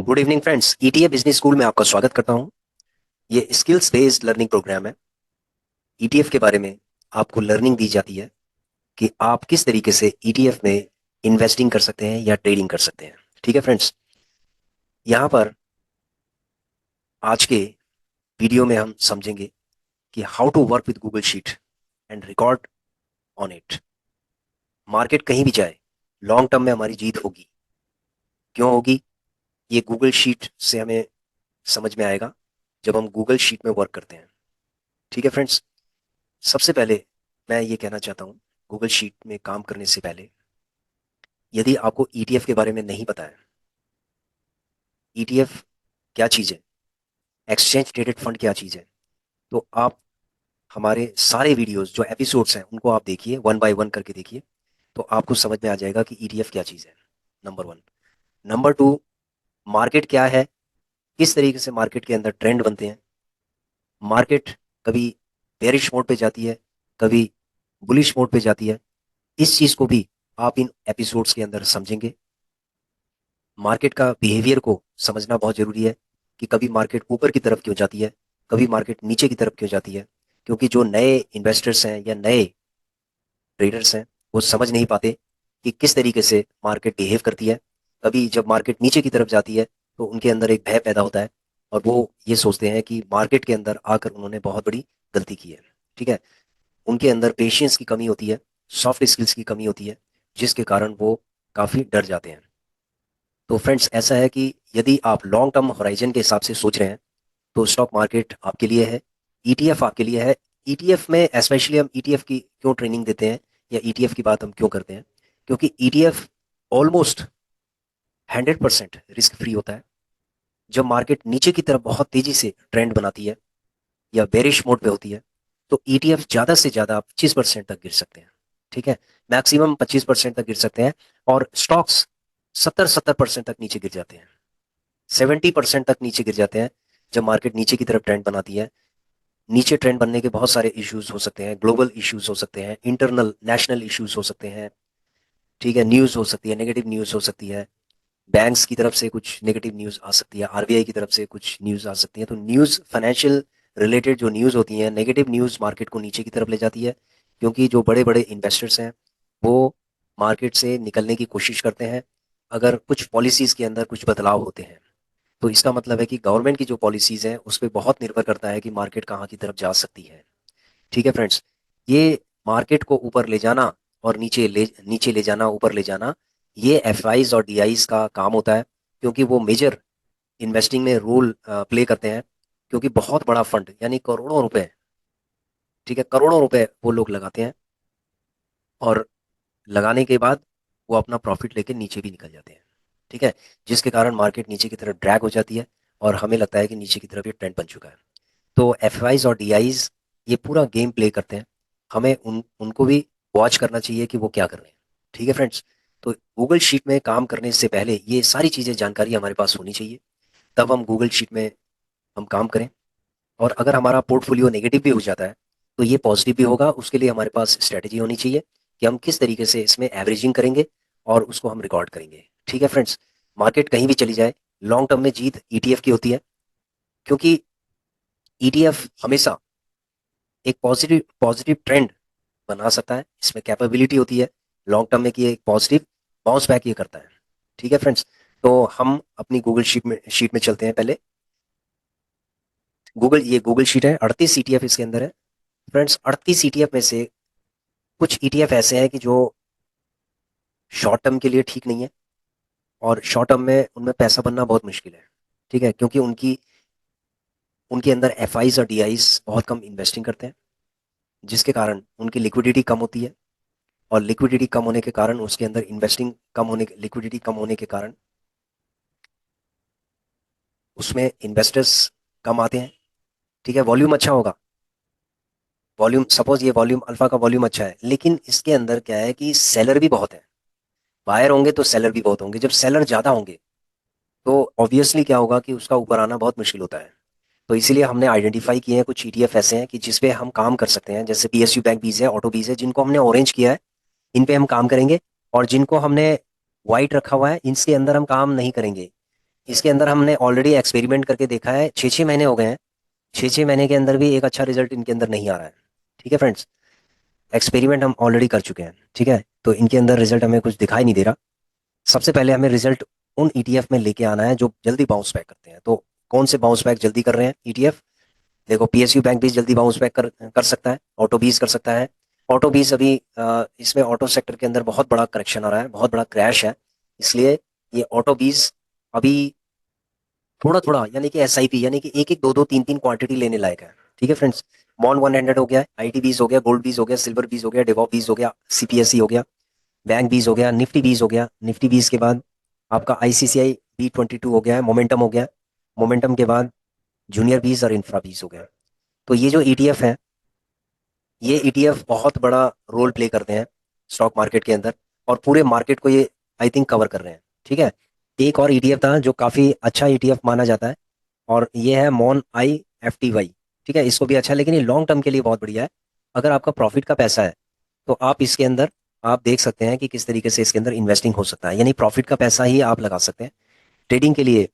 Good evening friends. ETA business school में आपका स्वागत करता हूं। ये स्किल्स बेस्ड लर्निंग प्रोग्राम है। ईटीएफ के बारे में आपको लर्निंग दी जाती है कि आप किस तरीके से ईटीएफ में इन्वेस्टिंग कर सकते हैं या ट्रेडिंग कर सकते हैं। ठीक है फ्रेंड्स, यहाँ पर आज के वीडियो में हम समझेंगे कि how to work with Google sheet and record on it. Market कहीं भी जाए, लॉन्ग टर्म में हमारी जीत होगी। क्यों होगी? ये गूगल शीट से हमें समझ में आएगा जब हम गूगल शीट में वर्क करते हैं। ठीक है फ्रेंड्स, सबसे पहले मैं ये कहना चाहता हूँ, गूगल शीट में काम करने से पहले यदि आपको ईटीएफ के बारे में नहीं पता है, ईटीएफ क्या चीज़ है, एक्सचेंज ट्रेडेड फंड क्या चीज़ है, तो आप हमारे सारे वीडियोस जो एपिसोड्स हैं उनको आप देखिए, वन बाय वन करके देखिए, तो आपको समझ में आ जाएगा कि ईटीएफ क्या चीज़ है। Number one. Number two, market क्या है, किस तरीके से मार्केट के अंदर ट्रेंड बनते हैं। मार्केट कभी बेरिश मोड पे जाती है, कभी बुलिश मोड पे जाती है। इस चीज़ को भी आप इन एपिसोड्स के अंदर समझेंगे। मार्केट का बिहेवियर को समझना बहुत ज़रूरी है कि कभी मार्केट ऊपर की तरफ क्यों जाती है, कभी मार्केट नीचे की तरफ क्यों जाती है। क्योंकि जो नए इन्वेस्टर्स हैं या नए ट्रेडर्स हैं, वो समझ नहीं पाते कि किस तरीके से मार्केट बिहेव करती है। कभी जब मार्केट नीचे की तरफ जाती है तो उनके अंदर एक भय पैदा होता है और वो ये सोचते हैं कि मार्केट के अंदर आकर उन्होंने बहुत बड़ी गलती की है। ठीक है, उनके अंदर पेशेंस की कमी होती है, सॉफ्ट स्किल्स की कमी होती है, जिसके कारण वो काफ़ी डर जाते हैं। तो फ्रेंड्स, ऐसा है कि यदि आप लॉन्ग टर्म होराइजन के हिसाब से सोच रहे हैं तो स्टॉक मार्केट आपके लिए है, ईटीएफ आपके लिए है। ईटीएफ में स्पेशली हम ईटीएफ की क्यों ट्रेनिंग देते हैं या ईटीएफ की बात हम क्यों करते हैं, क्योंकि ईटीएफ ऑलमोस्ट 100% रिस्क फ्री होता है। जब मार्केट नीचे की तरफ बहुत तेजी से ट्रेंड बनाती है या बेरिश मोड पे होती है, तो ईटीएफ ज़्यादा से ज़्यादा 25% तक गिर सकते हैं। ठीक है, मैक्सिमम 25% तक गिर सकते हैं। और स्टॉक्स 70-70% तक नीचे गिर जाते हैं, 70% तक नीचे गिर जाते हैं जब मार्केट नीचे की तरफ ट्रेंड बनाती है। नीचे ट्रेंड बनने के बहुत सारे इश्यूज हो सकते हैं, ग्लोबल इश्यूज हो सकते हैं, इंटरनल नेशनल इश्यूज हो सकते हैं। ठीक है, न्यूज़ हो सकती है, नेगेटिव न्यूज़ हो सकती है, बैंक्स की तरफ से कुछ नेगेटिव न्यूज़ आ सकती है, आरबीआई की तरफ से कुछ न्यूज़ आ सकती है। तो न्यूज़, फाइनेंशियल रिलेटेड जो न्यूज़ होती हैं, नेगेटिव न्यूज़ मार्केट को नीचे की तरफ ले जाती है। क्योंकि जो बड़े बड़े इन्वेस्टर्स हैं वो मार्केट से निकलने की कोशिश करते हैं अगर कुछ पॉलिसीज़ के अंदर कुछ बदलाव होते हैं। तो इसका मतलब है कि गवर्नमेंट की जो पॉलिसीज़ हैं उस पे बहुत निर्भर करता है कि मार्केट कहाँ की तरफ जा सकती है। ठीक है फ्रेंड्स, ये मार्केट को ऊपर ले जाना और नीचे ले जाना, ऊपर ले जाना, ये एफआईज और डीआईज का काम होता है। क्योंकि वो मेजर इन्वेस्टिंग में रोल प्ले करते हैं। क्योंकि बहुत बड़ा फंड यानी करोड़ों रुपए, ठीक है, करोड़ों रुपए वो लोग लगाते हैं और लगाने के बाद वो अपना प्रॉफिट लेके नीचे भी निकल जाते हैं। ठीक है, जिसके कारण मार्केट नीचे की तरफ ड्रैग हो जाती है और हमें लगता है कि नीचे की तरफ ये ट्रेंड बन चुका है। तो एफआईज और डीआईज ये पूरा गेम प्ले करते हैं। हमें उनको भी वॉच करना चाहिए कि वो क्या कर रहे हैं। ठीक है फ्रेंड्स, तो गूगल शीट में काम करने से पहले ये सारी चीज़ें, जानकारी हमारे पास होनी चाहिए, तब हम गूगल शीट में हम काम करें। और अगर हमारा पोर्टफोलियो नेगेटिव भी हो जाता है तो ये पॉजिटिव भी होगा। उसके लिए हमारे पास स्ट्रेटेजी होनी चाहिए कि हम किस तरीके से इसमें एवरेजिंग करेंगे और उसको हम रिकॉर्ड करेंगे। ठीक है फ्रेंड्स, मार्केट कहीं भी चली जाए, लॉन्ग टर्म में जीत ईटीएफ की होती है। क्योंकि ईटीएफ हमेशा एक पॉजिटिव पॉजिटिव ट्रेंड बना सकता है, इसमें कैपेबिलिटी होती है लॉन्ग टर्म में कि ये एक पॉजिटिव बाउंस बैक ये करता है। ठीक है फ्रेंड्स, तो हम अपनी गूगल शीट में चलते हैं पहले। ये गूगल शीट है, 38 ईटीएफ इसके अंदर है। फ्रेंड्स, 38 ईटीएफ में से कुछ ईटीएफ ऐसे हैं कि जो शॉर्ट टर्म के लिए ठीक नहीं है और शॉर्ट टर्म में उनमें पैसा बनना बहुत मुश्किल है। ठीक है, क्योंकि उनकी उनके अंदर एफआईज और डीआईज बहुत कम इन्वेस्टिंग करते हैं, जिसके कारण उनकी लिक्विडिटी कम होती है। और लिक्विडिटी कम होने के कारण उसके अंदर इन्वेस्टिंग कम होने लिक्विडिटी कम होने के कारण उसमें इन्वेस्टर्स कम आते हैं। ठीक है, वॉल्यूम अच्छा होगा, वॉल्यूम सपोज ये वॉल्यूम अल्फा का वॉल्यूम अच्छा है, लेकिन इसके अंदर क्या है कि सेलर भी बहुत है। बायर होंगे तो सेलर भी बहुत होंगे। जब सेलर ज़्यादा होंगे तो ऑब्वियसली क्या होगा कि उसका ऊपर आना बहुत मुश्किल होता है। तो इसीलिए हमने आइडेंटिफाई किए हैं कुछ ईटीएफ ऐसे हैं कि जिस पे हम काम कर सकते हैं, जैसे पीएसयू बैंक बीज है, ऑटो बीज है, जिनको हमने ऑरेंज किया है, इन पे हम काम करेंगे। और जिनको हमने वाइट रखा हुआ है, इनके अंदर हम काम नहीं करेंगे। इसके अंदर हमने ऑलरेडी एक्सपेरिमेंट करके देखा है, 6-6 महीने हो गए हैं, 6-6 महीने के अंदर भी एक अच्छा रिजल्ट इनके अंदर नहीं आ रहा है। ठीक है फ्रेंड्स, एक्सपेरिमेंट हम ऑलरेडी कर चुके हैं। ठीक है, तो इनके अंदर रिजल्ट हमें कुछ दिखाई नहीं दे रहा। सबसे पहले हमें रिजल्ट उन ईटीएफ में लेके आना है जो जल्दी बाउंस बैक करते हैं। तो कौन से बाउंस बैक जल्दी कर रहे हैं ईटीएफ? देखो, पीएसयू बैंक भी जल्दी बाउंस बैक कर सकता है, ऑटो बीज कर सकता है। ऑटो बीज अभी इसमें ऑटो सेक्टर के अंदर बहुत बड़ा करेक्शन आ रहा है, बहुत बड़ा क्रैश है, इसलिए ये ऑटो बीज अभी थोड़ा थोड़ा, यानी कि एसआईपी, यानी कि एक एक दो दो तीन तीन क्वांटिटी लेने लायक है। ठीक है फ्रेंड्स, मॉन 100 हो गया, आईटी बीज हो गया, गोल्ड बीज हो गया, सिल्वर बीज हो गया, डेवॉप बीज हो गया, सीपीएससी हो गया, बैंक बीज हो गया, निफ्टी बीज हो गया। निफ्टी बीज के बाद आपका आईसीसीआई B22 हो गया है, मोमेंटम हो गया, मोमेंटम के बाद जूनियर बीज और इंफ्रा बीज हो गया। तो ये जो ईटीएफ है, ये ईटीएफ बहुत बड़ा रोल प्ले करते हैं स्टॉक मार्केट के अंदर, और पूरे मार्केट को ये आई थिंक कवर कर रहे हैं। ठीक है, एक और ईटीएफ था जो काफी अच्छा ईटीएफ माना जाता है, और ये है मॉन IFTY। ठीक है, इसको भी अच्छा है, लेकिन ये लॉन्ग टर्म के लिए बहुत बढ़िया है। अगर आपका प्रॉफिट का पैसा है तो आप इसके अंदर आप देख सकते हैं कि किस तरीके से इसके अंदर इन्वेस्टिंग हो सकता है, यानी प्रॉफिट का पैसा ही आप लगा सकते हैं ट्रेडिंग के लिए।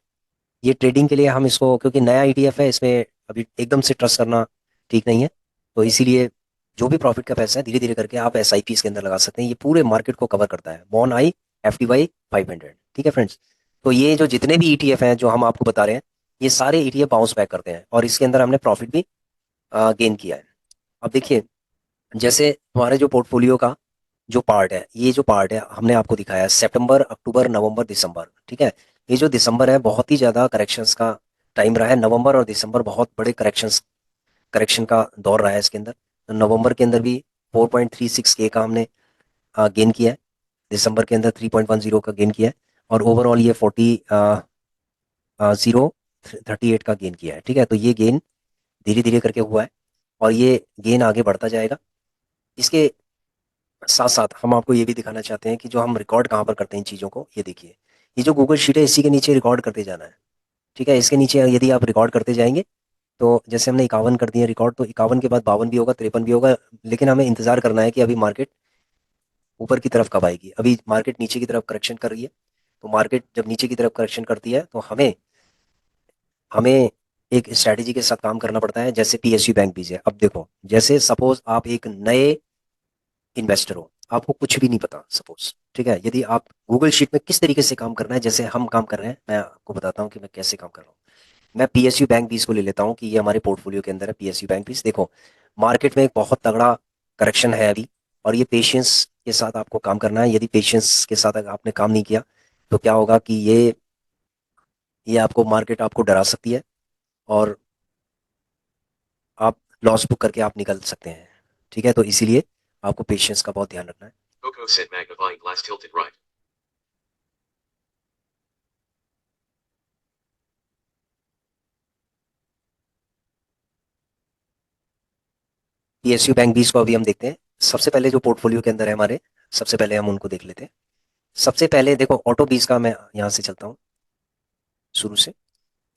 ये ट्रेडिंग के लिए हम इसको, क्योंकि नया ईटीएफ है, इसमें अभी एकदम से ट्रस्ट करना ठीक नहीं है, तो इसीलिए जो भी प्रॉफिट का पैसा है धीरे धीरे करके आप SIP इसके अंदर लगा सकते हैं। ये पूरे मार्केट को कवर करता है, बॉन IFTY 500। ठीक है फ्रेंड्स, तो ये जो जितने भी ईटीएफ हैं जो हम आपको बता रहे हैं, ये सारे ईटीएफ बाउंस बैक करते हैं, और इसके अंदर हमने प्रॉफिट भी गेन किया है। अब देखिए, जैसे हमारे जो पोर्टफोलियो का जो पार्ट है, ये जो पार्ट है हमने आपको दिखाया है सितंबर, अक्टूबर, नवंबर, दिसंबर। ठीक है, ये जो दिसंबर है बहुत ही ज़्यादा करेक्शंस का टाइम रहा है। नवंबर और दिसंबर बहुत बड़े करेक्शन का दौर रहा है इसके अंदर। तो नवंबर के अंदर भी 4.36 के का हमने गेन किया है, दिसंबर के अंदर 3.10 का गेन किया है, और ओवरऑल ये 40.38 का गेन किया है। ठीक है, तो ये गेन धीरे धीरे करके हुआ है, और ये गेन आगे बढ़ता जाएगा। इसके साथ साथ हम आपको ये भी दिखाना चाहते हैं कि जो हम रिकॉर्ड कहाँ पर करते हैं इन चीज़ों को, ये देखिए, ये जो गूगल शीट है इसी के नीचे रिकॉर्ड करते जाना है। ठीक है, इसके नीचे यदि आप रिकॉर्ड करते जाएंगे, तो जैसे हमने 51 कर दिए रिकॉर्ड, तो 51 के बाद 52 भी होगा, 53 भी होगा, लेकिन हमें इंतजार करना है कि अभी मार्केट ऊपर की तरफ कब आएगी। अभी मार्केट नीचे की तरफ करेक्शन कर रही है, तो मार्केट जब नीचे की तरफ करेक्शन करती है तो हमें हमें एक स्ट्रैटेजी के साथ काम करना पड़ता है, जैसे PSU बैंक भी है। अब देखो, जैसे सपोज आप एक नए इन्वेस्टर हो, आपको कुछ भी नहीं पता सपोज, ठीक है, यदि आप गूगल शीट में किस तरीके से काम करना है, जैसे हम काम कर रहे हैं, मैं आपको बताता हूँ कि मैं कैसे काम कर रहा हूँ। मैं PSU बैंक बीस को ले लेता हूँ कि ये हमारे पोर्टफोलियो के अंदर है PSU बैंक बीस। देखो, मार्केट में एक बहुत तगड़ा करेक्शन है अभी, और ये पेशेंस के साथ आपको काम करना है। यदि पेशेंस के साथ अगर आपने काम नहीं किया तो क्या होगा कि ये आपको मार्केट आपको डरा सकती है, और आप लॉस बुक करके आप निकल सकते हैं। ठीक है, तो इसीलिए आपको पेशेंस का बहुत ध्यान रखना है। Coco said magnifying glass tilted right. PSU bank बीस को अभी हम देखते हैं। सबसे पहले जो पोर्टफोलियो के अंदर है हमारे, सबसे पहले हम उनको देख लेते हैं। सबसे पहले देखो, ऑटो बीस का मैं यहाँ से चलता हूँ शुरू से।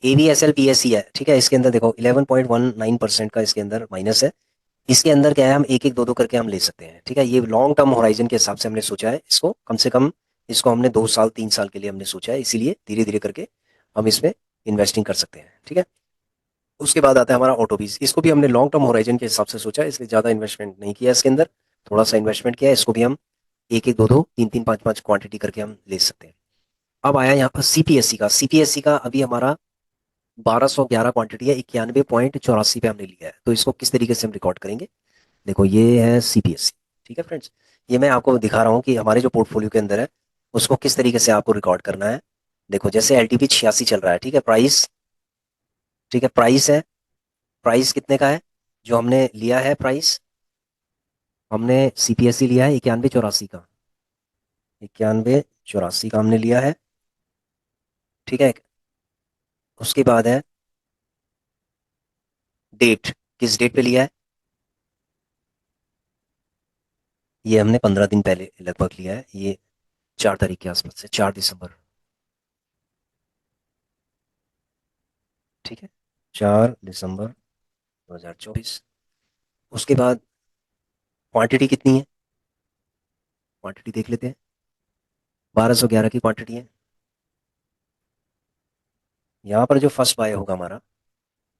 ABSL PSC है, ठीक है, इसके अंदर देखो 11.19% का इसके अंदर माइनस है। इसके अंदर क्या है, हम एक एक दो दो करके हम ले सकते हैं। ठीक है, ये लॉन्ग टर्म होराइजन के हिसाब से हमने सोचा है इसको, कम से कम इसको हमने 2 साल 3 साल के लिए हमने सोचा है, इसीलिए धीरे धीरे करके हम इसमें इन्वेस्टिंग कर सकते हैं। ठीक है, उसके बाद आता है हमारा ऑटो बीस। इसको भी हमने लॉन्ग टर्म होराइजन के हिसाब से सोचा है, इसलिए ज़्यादा इन्वेस्टमेंट नहीं किया इसके अंदर, थोड़ा सा इन्वेस्टमेंट किया है। इसको भी हम एक एक दो दो तीन तीन पाँच पाँच क्वांटिटी करके हम ले सकते हैं। अब आया यहाँ पर सीपीएससी का अभी हमारा 1211 क्वांटिटी है, 91.84 पे हमने लिया है। तो इसको किस तरीके से हम रिकॉर्ड करेंगे, देखो ये है सीपीएससी। ठीक है फ्रेंड्स, ये मैं आपको दिखा रहा हूँ कि हमारे जो पोर्टफोलियो के अंदर है उसको किस तरीके से आपको रिकॉर्ड करना है। देखो, जैसे LTP 86 चल रहा है, ठीक है, प्राइस, ठीक है, प्राइस है, प्राइस कितने का है जो हमने लिया है प्राइस, हमने सीपीएससी लिया है 91.84 का, 91.84 का हमने लिया है। ठीक है, उसके बाद है डेट, किस डेट पे लिया है, ये हमने 15 दिन पहले लगभग लिया है, ये 4 तारीख के आसपास से, 4 दिसंबर। ठीक है, 4 दिसंबर 2024। उसके बाद क्वांटिटी कितनी है, क्वांटिटी देख लेते हैं, 1211 की क्वांटिटी है। यहाँ पर जो फर्स्ट बाय होगा हमारा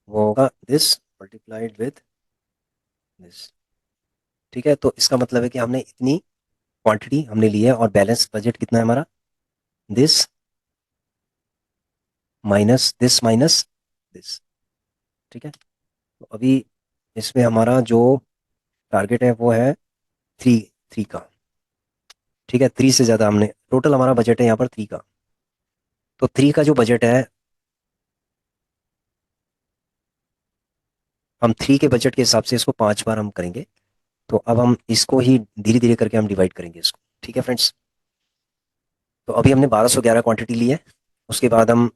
वो होगा दिस मल्टीप्लाइड विद दिस। ठीक है, तो इसका मतलब है कि हमने इतनी क्वांटिटी हमने ली है और बैलेंस बजट कितना है हमारा, दिस माइनस दिस। ठीक है, तो अभी इसमें हमारा जो टारगेट है वो है थ्री, थ्री का। ठीक है, थ्री से ज़्यादा हमने, टोटल हमारा बजट है यहाँ पर थ्री का। तो थ्री का जो बजट है, हम थ्री के बजट के हिसाब से इसको 5 बार हम करेंगे। तो अब हम इसको ही धीरे धीरे करके हम डिवाइड करेंगे इसको। ठीक है फ्रेंड्स, तो अभी हमने 1211 क्वांटिटी ली है। उसके बाद हम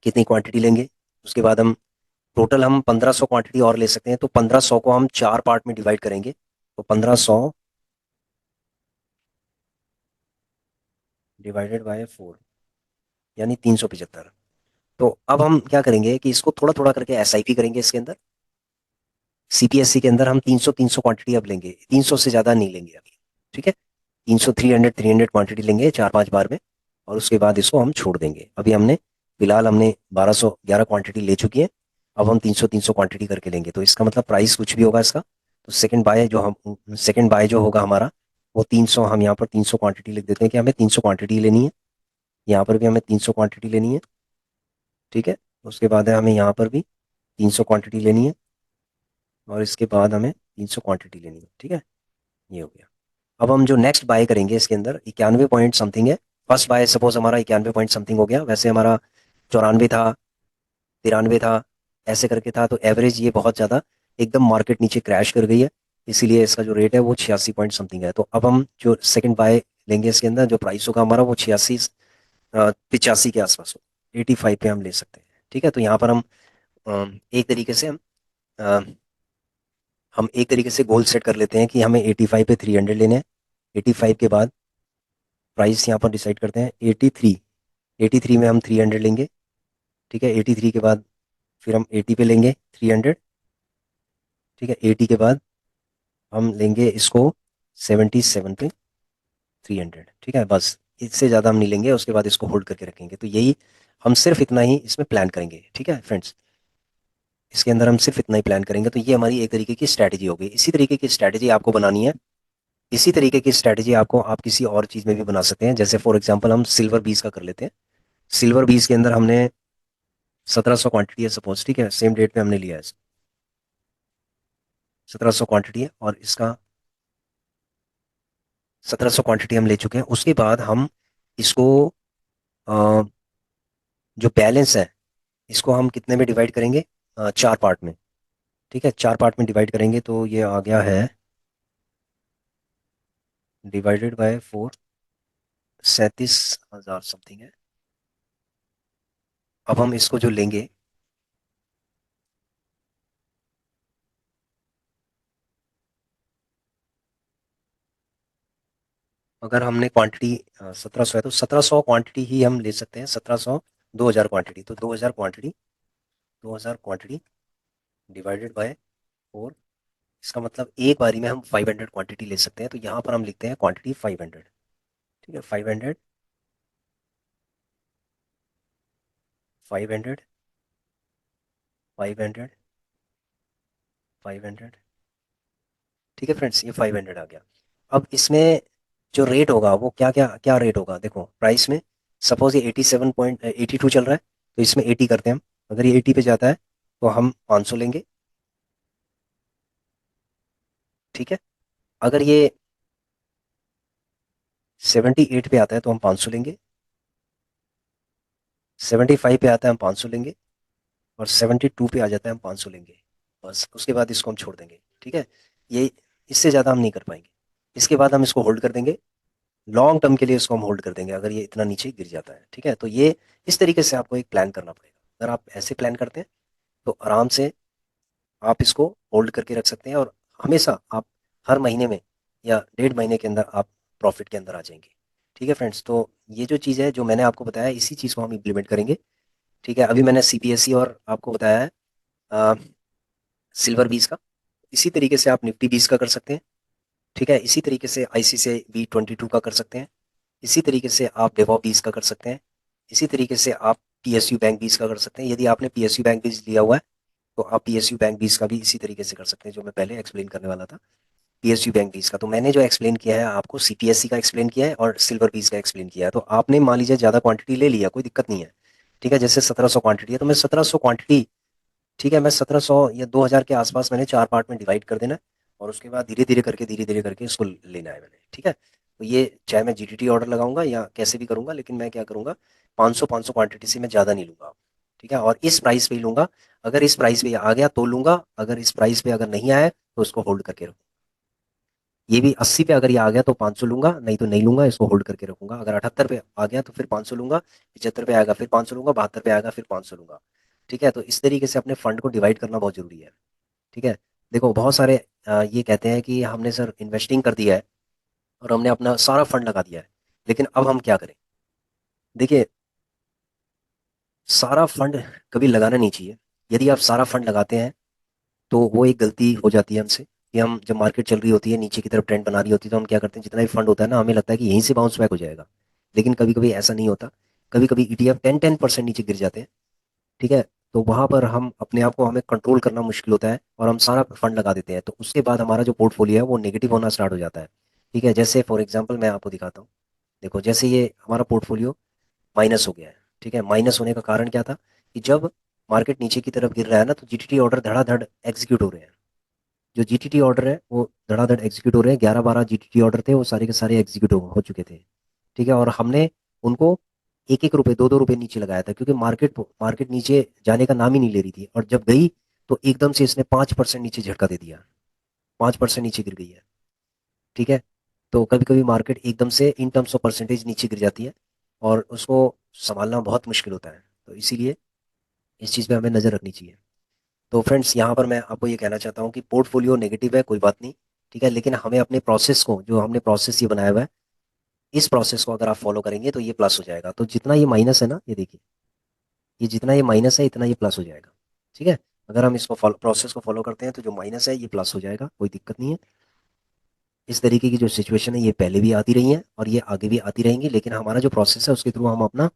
कितनी क्वांटिटी लेंगे, उसके बाद हम टोटल हम 1500 क्वांटिटी और ले सकते हैं। तो 1500 को हम 4 पार्ट में डिवाइड करेंगे। तो 1500 डिवाइडेड बाय 4 यानी 375। तो अब हम क्या करेंगे कि इसको थोड़ा थोड़ा करके एसआईपी करेंगे इसके अंदर। सीपीएससी के अंदर हम 300 क्वांटिटी अब लेंगे, 300 से ज़्यादा नहीं लेंगे अभी। ठीक है, 300 300 क्वांटिटी लेंगे 4-5 बार में, और उसके बाद इसको हम छोड़ देंगे। अभी हमने फिलहाल हमने 1211 क्वांटिटी ले चुकी है। अब हम 300 क्वांटिटी करके लेंगे, तो इसका मतलब प्राइस कुछ भी होगा इसका। तो सेकंड बाय जो होगा हमारा वो 300, हम यहाँ पर 300 क्वांटिटी लिख देते हैं कि हमें 300 क्वांटिटी लेनी है। यहाँ पर भी हमें 300 क्वांटिटी लेनी है। ठीक है, उसके बाद है हमें यहाँ पर भी 300 क्वांटिटी लेनी है, और इसके बाद हमें 300 क्वांटिटी लेनी है। ठीक है, ये हो गया। अब हम जो नेक्स्ट बाय करेंगे इसके अंदर 91 पॉइंट समथिंग है। फर्स्ट बाय सपोज हमारा 91 पॉइंट समथिंग हो गया, वैसे हमारा 94 था, 93 था, ऐसे करके था। तो एवरेज ये बहुत ज़्यादा एकदम मार्केट नीचे क्रैश कर गई है, इसीलिए इसका जो रेट है वो 86 पॉइंट समथिंग है। तो अब हम जो सेकंड बाय लेंगे इसके अंदर, जो प्राइस होगा हमारा वो 85 के आसपास हो, 85 पे हम ले सकते हैं। ठीक है, तो यहाँ पर हम एक तरीके से हम एक तरीके से गोल सेट कर लेते हैं कि हमें 85 पे 300 लेने हैं। 85 के बाद प्राइस यहाँ पर डिसाइड करते हैं 83। 83 में हम 300 लेंगे। ठीक है, 83 के बाद फिर हम 80 पे लेंगे 300। ठीक है, 80 के बाद हम लेंगे इसको 77 पे 300। ठीक है, बस इससे ज़्यादा हम नहीं लेंगे, उसके बाद इसको होल्ड करके रखेंगे। तो यही हम सिर्फ इतना ही इसमें प्लान करेंगे। ठीक है फ्रेंड्स, इसके अंदर हम सिर्फ इतना ही प्लान करेंगे। तो ये हमारी एक तरीके की स्ट्रैटेजी होगी। इसी तरीके की स्ट्रैटेजी आपको बनानी है। इसी तरीके की स्ट्रैटेजी आपको आप किसी और चीज़ में भी बना सकते हैं। जैसे फॉर एग्जांपल हम सिल्वर बीज का कर लेते हैं। सिल्वर बीज के अंदर हमने 1700 क्वांटिटी है सपोज। ठीक है, सेम डेट पे हमने लिया है, 1700 क्वांटिटी है, और इसका 1700 क्वांटिटी हम ले चुके हैं। उसके बाद हम इसको अ, जो बैलेंस है इसको हम कितने में डिवाइड करेंगे, 4 पार्ट में। ठीक है, 4 पार्ट में डिवाइड करेंगे, तो ये आ गया है डिवाइडेड बाय 4, 37,000 समथिंग है। अब हम इसको जो लेंगे, अगर हमने क्वांटिटी 1700 है तो 1700 क्वांटिटी ही हम ले सकते हैं। 1700, 2000 क्वांटिटी, तो 2000 क्वांटिटी डिवाइडेड बाय 4। इसका मतलब एक बारी में हम 500 क्वांटिटी ले सकते हैं। तो यहाँ पर हम लिखते हैं क्वांटिटी 500। ठीक है, 500, 500, 500, 500। ठीक है फ्रेंड्स, ये 500 आ गया। अब इसमें जो रेट होगा वो क्या क्या क्या रेट होगा, देखो प्राइस में। सपोज ये 87.82 चल रहा है, तो इसमें 80 करते हैं हम। अगर ये 80 पे जाता है तो हम 500 लेंगे। ठीक है, अगर ये 78 पे आता है तो हम 500 लेंगे। 75 पे आता है हम 500 लेंगे। और 72 पे आ जाता है हम 500 लेंगे। बस उसके बाद इसको हम छोड़ देंगे। ठीक है, ये इससे ज़्यादा हम नहीं कर पाएंगे। इसके बाद हम इसको होल्ड कर देंगे, लॉन्ग टर्म के लिए इसको हम होल्ड कर देंगे अगर ये इतना नीचे गिर जाता है। ठीक है, तो ये इस तरीके से आपको एक प्लान करना पड़ेगा। अगर आप ऐसे प्लान करते हैं तो आराम से आप इसको होल्ड करके रख सकते हैं, और हमेशा आप हर महीने में या 1.5 महीने के अंदर आप प्रॉफिट के अंदर आ जाएंगे। ठीक है फ्रेंड्स, तो ये जो चीज़ है जो मैंने आपको बताया, इसी चीज़ को हम इम्प्लीमेंट करेंगे। ठीक है, अभी मैंने सीपीएसई और आपको बताया है सिल्वर बीज का। इसी तरीके से आप निफ्टी बीज का कर सकते हैं। ठीक है, इसी तरीके से आईसीआईसीआई B22 का कर सकते हैं। इसी तरीके से आप डेवॉप बीज का कर सकते हैं। इसी तरीके से आप पीएसयू बैंक 20 का कर सकते हैं। यदि आपने पीएसयू बैंक 20 लिया हुआ है तो आप पीएसयू बैंक 20 का भी इसी तरीके से कर सकते हैं जो मैं पहले एक्सप्लेन करने वाला था। पीएसयू बैंक 20 का तो मैंने जो एक्सप्लेन किया है आपको सीपीएससी का एक्सप्लेन किया है और सिल्वर 20 का एक्सप्लेन किया है। तो आपने मान लीजिए ज़्यादा क्वांटिटी ले लिया, कोई दिक्कत नहीं है। ठीक है, जैसे 1700 क्वांटिटी है तो मैं 1700 क्वांटिटी, ठीक है, मैं 1700 या 2000 के आसपास मैंने 4 पार्ट में डिवाइड कर देना है और उसके बाद धीरे-धीरे करके इसको लेना है मैंने, ठीक है? तो ये चाहे मैं जीटीटी ऑर्डर लगाऊँगा या कैसे भी करूँगा, लेकिन मैं क्या करूँगा 500-500 क्वांटिटी से मैं ज़्यादा नहीं लूँगा, ठीक है? और इस प्राइस पे ही लूँगा। अगर इस प्राइस पे आ गया तो लूँगा, अगर इस प्राइस पे अगर नहीं आया तो उसको होल्ड करके रखूँगा। ये भी 80 पे अगर ये आ गया तो 500 लूँगा, नहीं तो नहीं लूँगा, इसको होल्ड करके रखूँगा। अगर 78 पे आ गया तो फिर 500 लूँगा, 75 पे आएगा फिर 500 लूँगा, 72 पे आएगा फिर 500 लूँगा, ठीक है? तो इस तरीके से अपने फंड को डिवाइड करना बहुत ज़रूरी है। ठीक है? देखो बहुत सारे ये कहते हैं कि हमने सर इन्वेस्टिंग कर दिया है और हमने अपना सारा फंड लगा दिया है, लेकिन अब हम क्या करें? देखिए, सारा फंड कभी लगाना नहीं चाहिए। यदि आप सारा फंड लगाते हैं, तो वो एक गलती हो जाती है हमसे कि हम जब मार्केट चल रही होती है, नीचे की तरफ ट्रेंड बना रही होती है, तो हम क्या करते हैं, जितना भी फंड होता है ना, हमें लगता है कि यहीं से बाउंस बैक हो जाएगा। लेकिन कभी-कभी ऐसा नहीं होता। कभी-कभी ईटीएफ 10-10% नीचे गिर जाते हैं, ठीक है? तो वहाँ पर हम अपने आप को हमें कंट्रोल करना मुश्किल होता है और हम सारा फंड लगा देते हैं। तो उसके बाद हमारा जो पोर्टफोलियो है वो नेगेटिव होना स्टार्ट हो जाता है। ठीक है? जैसे फॉर एग्ज़ाम्पल मैं आपको दिखाता हूँ। देखो जैसे ये हमारा पोर्टफोलियो माइनस हो गया है। ठीक है? माइनस होने का कारण क्या था कि जब मार्केट नीचे की तरफ गिर रहा है ना तो जीटीटी ऑर्डर धड़ाधड़ एग्ज़ीक्यूट हो रहे हैं। जो जीटीटी ऑर्डर है वो धड़ाधड़ एग्ज़ीक्यूट हो रहे हैं। 11-12 जीटीटी ऑर्डर थे, वो सारे के सारे एग्ज़ीक्यूट हो चुके थे। ठीक है? और हमने उनको 1-1 रुपए, 2-2 रुपए नीचे लगाया था क्योंकि मार्केट नीचे जाने का नाम ही नहीं ले रही थी और जब गई तो एकदम से इसने 5% नीचे झटका दे दिया। 5% नीचे गिर गई है। ठीक है? तो कभी-कभी मार्केट एकदम से इन टर्म्स ऑफ परसेंटेज नीचे गिर जाती है और उसको सँभालना बहुत मुश्किल होता है। तो इसीलिए इस चीज़ पे हमें नज़र रखनी चाहिए। तो फ्रेंड्स यहाँ पर मैं आपको ये कहना चाहता हूँ कि पोर्टफोलियो नेगेटिव है, कोई बात नहीं, ठीक है? लेकिन हमें अपने प्रोसेस को, जो हमने प्रोसेस ये बनाया हुआ है, इस प्रोसेस को अगर आप फॉलो करेंगे तो ये प्लस हो जाएगा। तो जितना ये माइनस है ना, ये देखिए, ये जितना ये माइनस है इतना ये प्लस हो जाएगा। ठीक है? अगर हम इसको प्रोसेस को फॉलो करते हैं तो जो माइनस है ये प्लस हो जाएगा, कोई दिक्कत नहीं है। इस तरीके की जो सिचुएशन है ये पहले भी आती रही है और ये आगे भी आती रहेंगी, लेकिन हमारा जो प्रोसेस है उसके थ्रू हम अपना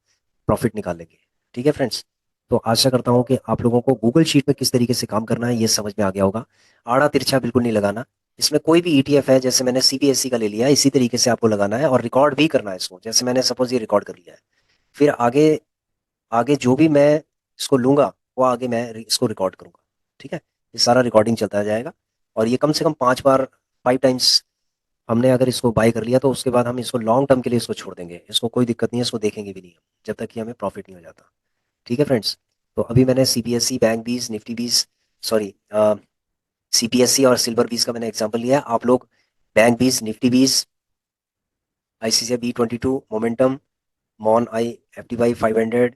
प्रॉफिट निकाल लेंगे। ठीक है फ्रेंड्स? तो आशा करता हूँ कि आप लोगों को गूगल शीट में किस तरीके से काम करना है ये समझ में आ गया होगा। आड़ा तिरछा बिल्कुल नहीं लगाना। इसमें कोई भी ईटीएफ है, जैसे मैंने सीबीएसई का ले लिया है, इसी तरीके से आपको लगाना है और रिकॉर्ड भी करना है इसको। जैसे मैंने सपोज ये रिकॉर्ड कर लिया है, फिर आगे आगे जो भी मैं इसको लूँगा, वो आगे मैं इसको रिकॉर्ड करूँगा। ठीक है? ये सारा रिकॉर्डिंग चलता जाएगा और ये कम से कम 5 बार, 5 टाइम्स हमने अगर इसको बाय कर लिया तो उसके बाद हम इसको लॉन्ग टर्म के लिए इसको छोड़ देंगे। इसको कोई दिक्कत नहीं है, इसको देखेंगे भी नहीं हम, जब तक कि हमें प्रॉफिट नहीं हो जाता। ठीक है फ्रेंड्स? तो अभी मैंने CPSC, bank 20, Nifty 20, sorry CPSC और सिल्वर 20 का मैंने एग्जांपल लिया है। आप लोग bank 20, Nifty 20, ICICI B 22, momentum, मॉन आई, एफटीवाई 500,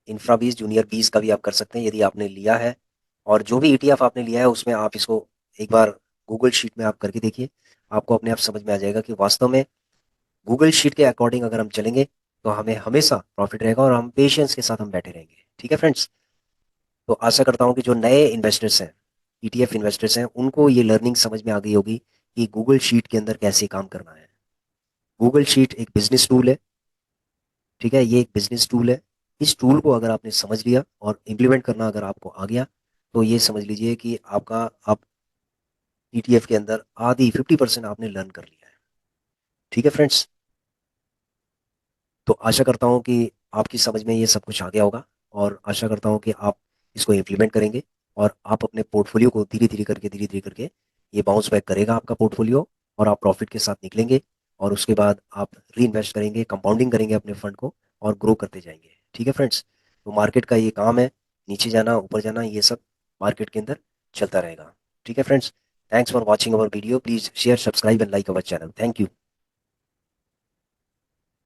इंफ्रा 20, जूनियर 20 का भी आप कर सकते हैं यदि आपने लिया है। और जो भी ईटीएफ आपने लिया है उसमें आप इसको एक बार गूगल शीट में आप करके देखिए। आपको अपने आप समझ में आ जाएगा कि वास्तव में गूगल शीट के अकॉर्डिंग अगर हम चलेंगे तो हमें हमेशा प्रॉफिट रहेगा और हम पेशेंस के साथ हम बैठे रहेंगे। ठीक है फ्रेंड्स? तो आशा करता हूँ कि जो नए इन्वेस्टर्स हैं, ईटीएफ इन्वेस्टर्स हैं, उनको ये लर्निंग समझ में आ गई होगी कि गूगल शीट के अंदर कैसे काम करना है। गूगल शीट एक बिजनेस टूल है। ठीक है? ये एक बिजनेस टूल है। इस टूल को अगर आपने समझ लिया और इम्प्लीमेंट करना अगर आपको आ गया तो ये समझ लीजिए कि आपका आप ईटीएफ के अंदर आधी 50% आपने लर्न कर लिया है। ठीक है फ्रेंड्स? तो आशा करता हूँ कि आपकी समझ में ये सब कुछ आ गया होगा और आशा करता हूँ कि आप इसको इम्प्लीमेंट करेंगे और आप अपने पोर्टफोलियो को धीरे-धीरे करके ये बाउंस बैक करेगा आपका पोर्टफोलियो और आप प्रॉफिट के साथ निकलेंगे और उसके बाद आप रीइन्वेस्ट करेंगे, कंपाउंडिंग करेंगे अपने फंड को और ग्रो करते जाएँगे। ठीक है फ्रेंड्स? तो मार्केट का ये काम है, नीचे जाना, ऊपर जाना, ये सब मार्केट के अंदर चलता रहेगा। ठीक है friends? Thanks for watching our video. Please share, subscribe and like our channel. Thank you.